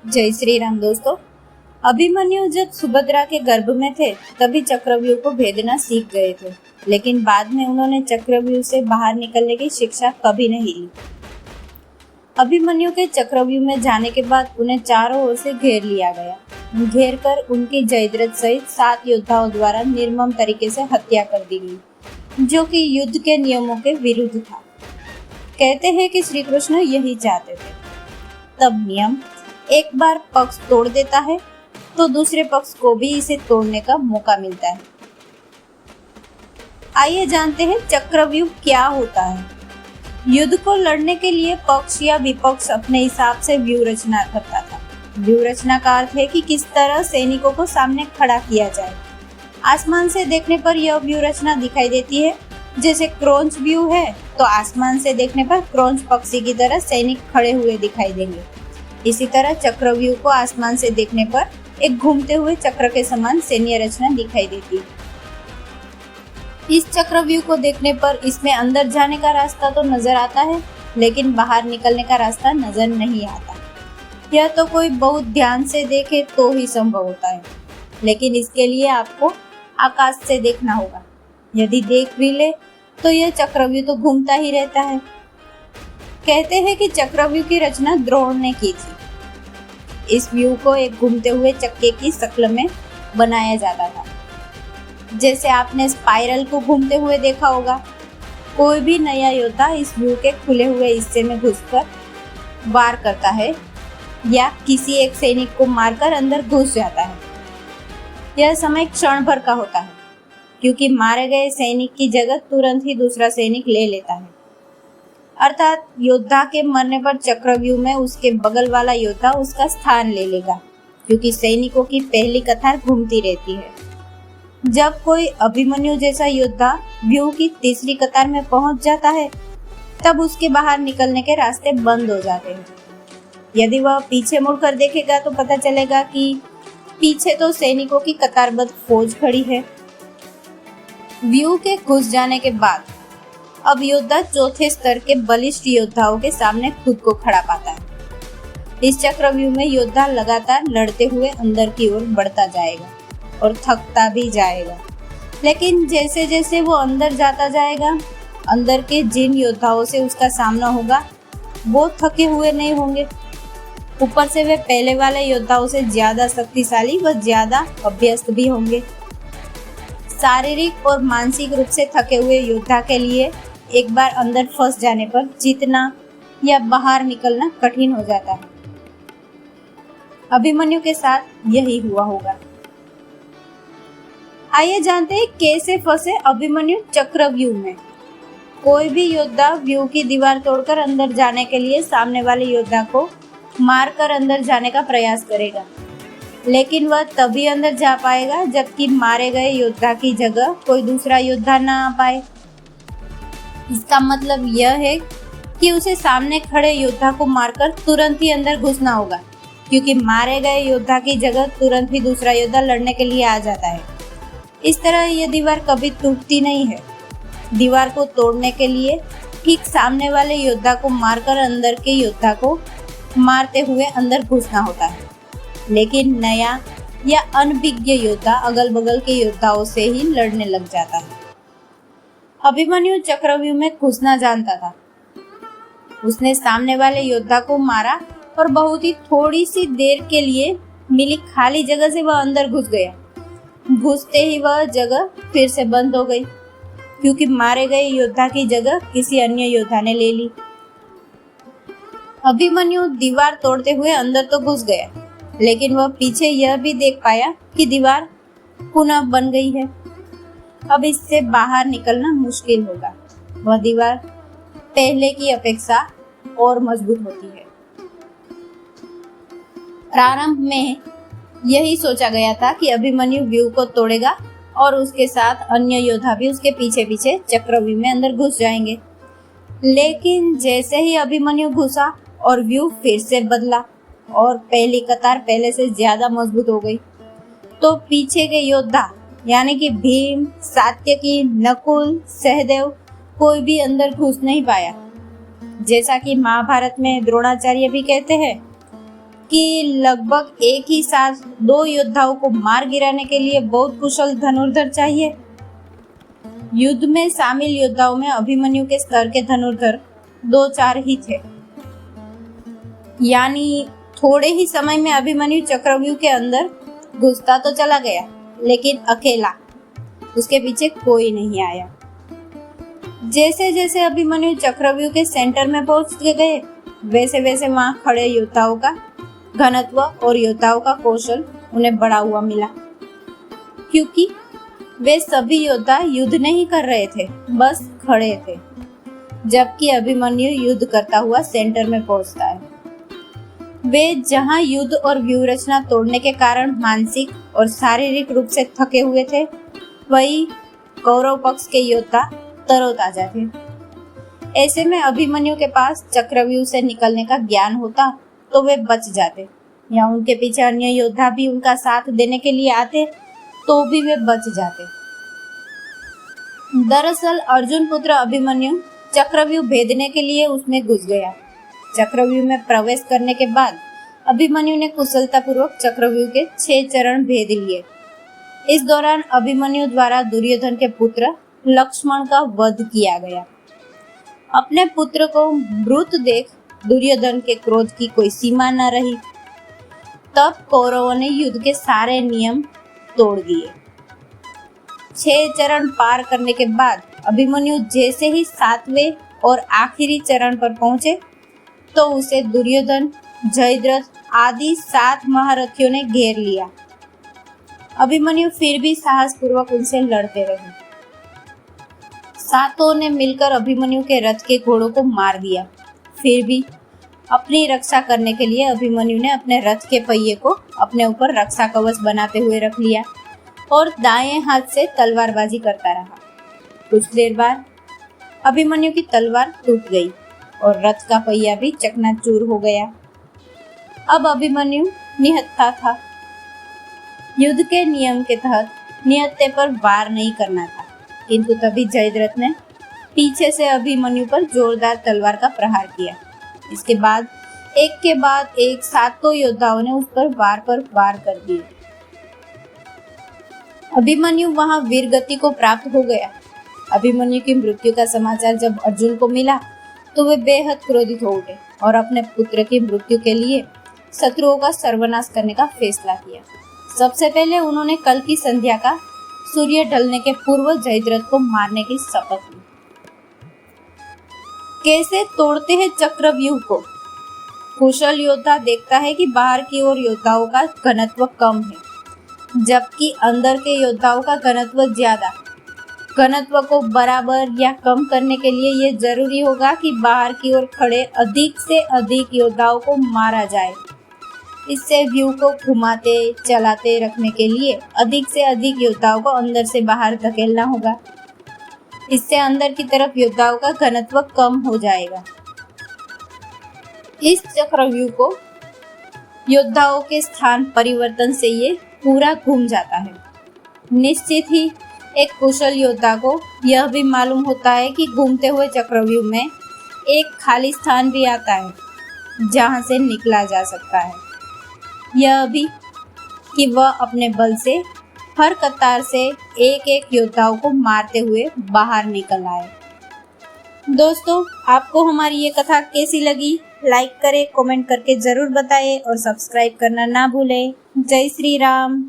जय श्री राम दोस्तों। अभिमन्यु जब सुभद्रा के गर्भ में थे तभी चक्रव्यूह को भेदना सीख गए थे, लेकिन बाद में उन्होंने चक्रव्यूह से बाहर निकलने की शिक्षा कभी नहीं ली। अभिमन्यु के चक्रव्यूह में जाने के बाद उन्हें चारों ओर से घेर लिया गया। घेर कर उनकी जयद्रथ सहित 7 योद्धाओं द्वारा निर्मम तरीके से हत्या कर दी गई, जो कि युद्ध के नियमों के विरुद्ध था। कहते हैं कि श्री कृष्ण यही चाहते थे। तब नियम एक बार पक्ष तोड़ देता है तो दूसरे पक्ष को भी इसे तोड़ने का मौका मिलता है। आइए जानते हैं चक्रव्यूह क्या होता है। युद्ध को लड़ने के लिए पक्ष या विपक्ष अपने हिसाब से व्यूह रचना करता था। व्यूह रचना का अर्थ है कि किस तरह सैनिकों को सामने खड़ा किया जाए। आसमान से देखने पर यह व्यूह रचना दिखाई देती है। जैसे क्रॉस व्यू है तो आसमान से देखने पर क्रॉस पक्षी की तरह सैनिक खड़े हुए दिखाई देंगे। इसी तरह चक्रव्यूह को आसमान से देखने पर एक घूमते हुए चक्र के समान सैन्य रचना दिखाई देती है। इस चक्रव्यूह को देखने पर इसमें अंदर जाने का रास्ता तो नजर आता है, लेकिन बाहर निकलने का रास्ता नजर नहीं आता। यह तो कोई बहुत ध्यान से देखे तो ही संभव होता है, लेकिन इसके लिए आपको आकाश से देखना होगा। यदि देख भी ले तो यह चक्रव्यूह तो घूमता ही रहता है। कहते हैं कि चक्रव्यूह की रचना द्रोण ने की थी। इस व्यू को एक घूमते हुए चक्के की शक्ल में बनाया जाता था। जैसे आपने स्पाइरल को घूमते हुए देखा होगा। कोई भी नया योद्धा इस व्यू के खुले हुए हिस्से में घुसकर वार करता है या किसी एक सैनिक को मारकर अंदर घुस जाता है। यह समय क्षण भर का होता है, क्योंकि मारे गए सैनिक की जगह तुरंत ही दूसरा सैनिक ले लेता है। अर्थात योद्धा के मरने पर चक्रव्यूह में उसके बगल वाला योद्धा उसका स्थान ले लेगा, क्योंकि सैनिकों की पहली कतार घूमती रहती है। जब कोई अभिमन्यु जैसा योद्धा व्यूह की तीसरी कतार में पहुंच जाता है, तब उसके बाहर निकलने के रास्ते बंद हो जाते हैं। यदि वह पीछे मुड़कर देखेगा तो पता चलेगा कि पीछे तो सैनिकों की कतारबद्ध फौज खड़ी है। व्यूह के घुस जाने के बाद अब योद्धा चौथे स्तर के बलिष्ठ योद्धाओं के सामने खुद को खड़ा पाता है। इस चक्रव्यूह में योद्धा लगातार लड़ते हुए अंदर की ओर बढ़ता जाएगा और थकता भी जाएगा, लेकिन जैसे जैसे वो अंदर जाता जाएगा, अंदर के जिन योद्धाओं से उसका सामना होगा वो थके हुए नहीं होंगे। ऊपर से वे पहले वाले योद्धाओं से ज्यादा शक्तिशाली व ज्यादा अभ्यस्त भी होंगे। शारीरिक और मानसिक रूप से थके हुए योद्धा के लिए एक बार अंदर फंस जाने पर जीतना या बाहर निकलना कठिन हो जाता है। अभिमन्यु के साथ यही हुआ होगा। आइए जानते हैं कैसे फंसे अभिमन्यु चक्रव्यूह में। कोई भी योद्धा व्यूह की दीवार तोड़कर अंदर जाने के लिए सामने वाले योद्धा को मारकर अंदर जाने का प्रयास करेगा, लेकिन वह तभी अंदर जा पाएगा जबकि मारे गए योद्धा की जगह कोई दूसरा योद्धा न आ पाए। इसका मतलब यह है कि उसे सामने खड़े योद्धा को मारकर तुरंत ही अंदर घुसना होगा, क्योंकि मारे गए योद्धा की जगह तुरंत ही दूसरा योद्धा लड़ने के लिए आ जाता है। इस तरह यह दीवार कभी टूटती नहीं है। दीवार को तोड़ने के लिए ठीक सामने वाले योद्धा को मारकर अंदर के योद्धा को मारते हुए अंदर घुसना होता है, लेकिन नया या अनभिज्ञ योद्धा अगल बगल के योद्धाओं से ही लड़ने लग जाता है। अभिमन्यु चक्रव्यूह में घुसना जानता था। उसने सामने वाले योद्धा को मारा और बहुत ही थोड़ी सी देर के लिए मिली खाली जगह से वह अंदर घुस गया। घुसते ही वह जगह फिर से बंद हो गई, क्योंकि मारे गए योद्धा की जगह किसी अन्य योद्धा ने ले ली। अभिमन्यु दीवार तोड़ते हुए अंदर तो घुस गया, लेकिन वह पीछे यह भी देख पाया कि दीवार पुनः बन गई है। अब इससे बाहर निकलना मुश्किल होगा। वह दीवार पहले की अपेक्षा और मजबूत होती है। प्रारंभ में यही सोचा गया था कि अभिमन्यु व्यूह को तोड़ेगा और उसके साथ अन्य योद्धा भी उसके पीछे पीछे चक्रव्यूह में अंदर घुस जाएंगे, लेकिन जैसे ही अभिमन्यु घुसा और व्यूह फिर से बदला और पहली कतार पहले से ज्यादा मजबूत हो गई, तो पीछे के योद्धा यानी कि भीम, सात्यकी, नकुल, सहदेव कोई भी अंदर घुस नहीं पाया। जैसा कि महाभारत में द्रोणाचार्य भी कहते हैं कि लगभग एक ही साथ दो योद्धाओं को मार गिराने के लिए बहुत कुशल धनुर्धर चाहिए। युद्ध में शामिल योद्धाओं में अभिमन्यु के स्तर के धनुर्धर 2-4 ही थे। यानी थोड़े ही समय में अभिमन्यु चक्रव्यूह के अंदर घुसता तो चला गया, लेकिन अकेला, उसके पीछे कोई नहीं आया। जैसे जैसे अभिमन्यु चक्रव्यूह के सेंटर में पहुंचते गए, वैसे वैसे वहां खड़े योद्धाओं का घनत्व और योद्धाओं का कौशल उन्हें बढ़ा हुआ मिला, क्योंकि वे सभी योद्धा युद्ध नहीं कर रहे थे, बस खड़े थे, जबकि अभिमन्यु युद्ध करता हुआ सेंटर में पहुंचता है। वे जहां युद्ध और व्यूह रचना तोड़ने के कारण मानसिक और शारीरिक रूप से थके हुए थे, वही कौरव पक्ष के योद्धा तरोताजा थे। ऐसे में अभिमन्यु के पास चक्रव्यूह से निकलने का ज्ञान होता तो वे बच जाते, या उनके पीछे अन्य योद्धा भी उनका साथ देने के लिए आते तो भी वे बच जाते। दरअसल अर्जुन पुत्र अभिमन्यु चक्रव्यूह भेदने के लिए उसमें घुस गया। चक्रव्यूह में प्रवेश करने के बाद अभिमन्यु ने कुशलतापूर्वक चक्रव्यूह के 6 चरण भेद लिए। इस दौरान अभिमन्यु द्वारा दुर्योधन के पुत्र लक्ष्मण का वध किया गया। अपने पुत्र को मृत देख दुर्योधन के क्रोध की कोई सीमा न रही। तब कौरवों ने युद्ध के सारे नियम तोड़ दिए। 6 चरण पार करने के बाद अभिमन्यु जैसे ही 7वें और आखिरी चरण पर पहुंचे तो उसे दुर्योधन, जयद्रथ आदि 7 महारथियों ने घेर लिया। अभिमन्यु फिर भी साहस पूर्वक उनसे लड़ते रहे। सातों ने मिलकर अभिमन्यु के रथ के घोड़ों को मार दिया। फिर भी अपनी रक्षा करने के लिए अभिमन्यु ने अपने रथ के पहिए को अपने ऊपर रक्षा कवच बनाते हुए रख लिया और दाएं हाथ से तलवारबाजी करता रहा। कुछ देर बाद अभिमन्यु की तलवार टूट गई और रथ का पहिया भी चकनाचूर हो गया। अब अभिमन्यु निहत्था था। युद्ध के नियम के तहत निहत्थे पर वार नहीं करना था, किंतु तभी जयद्रथ ने पीछे से अभिमन्यु पर जोरदार तलवार का प्रहार किया। इसके बाद एक के बाद एक सातों योद्धाओं ने उस पर वार कर दिए। अभिमन्यु वहां वीरगति को प्राप्त हो गया। अभिमन्यु की मृत्यु का समाचार जब अर्जुन को मिला तो वे बेहद क्रोधित हो उठे और अपने पुत्र की मृत्यु के लिए शत्रुओं का सर्वनाश करने का फैसला किया। सबसे पहले उन्होंने कल की संध्या का सूर्य ढलने के पूर्व जयद्रथ को मारने की शपथ ली। कैसे तोड़ते हैं चक्रव्यूह को? कुशल योद्धा देखता है कि बाहर की ओर योद्धाओं का घनत्व कम है, जबकि अंदर के योद्धाओं का घनत्व ज्यादा। घनत्व को बराबर या कम करने के लिए ये जरूरी होगा कि बाहर की ओर खड़े अधिक से अधिक योद्धाओं को मारा जाए। इससे व्यूह को घुमाते चलाते रखने के लिए अधिक से अधिक योद्धाओं को अंदर से बाहर धकेलना होगा। इससे अंदर की तरफ योद्धाओं का घनत्व कम हो जाएगा। इस चक्रव्यूह को योद्धाओं के स्थान परिवर्तन से ये पूरा घूम जाता है। निश्चित ही एक कुशल योद्धा को यह भी मालूम होता है कि घूमते हुए चक्रव्यूह में एक खाली स्थान भी आता है जहां से निकला जा सकता है। यह भी कि वह अपने बल से हर कतार से एक एक योद्धाओं को मारते हुए बाहर निकल आए। दोस्तों, आपको हमारी ये कथा कैसी लगी? लाइक करें, कमेंट करके जरूर बताएं और सब्सक्राइब करना ना भूलें। जय श्री राम।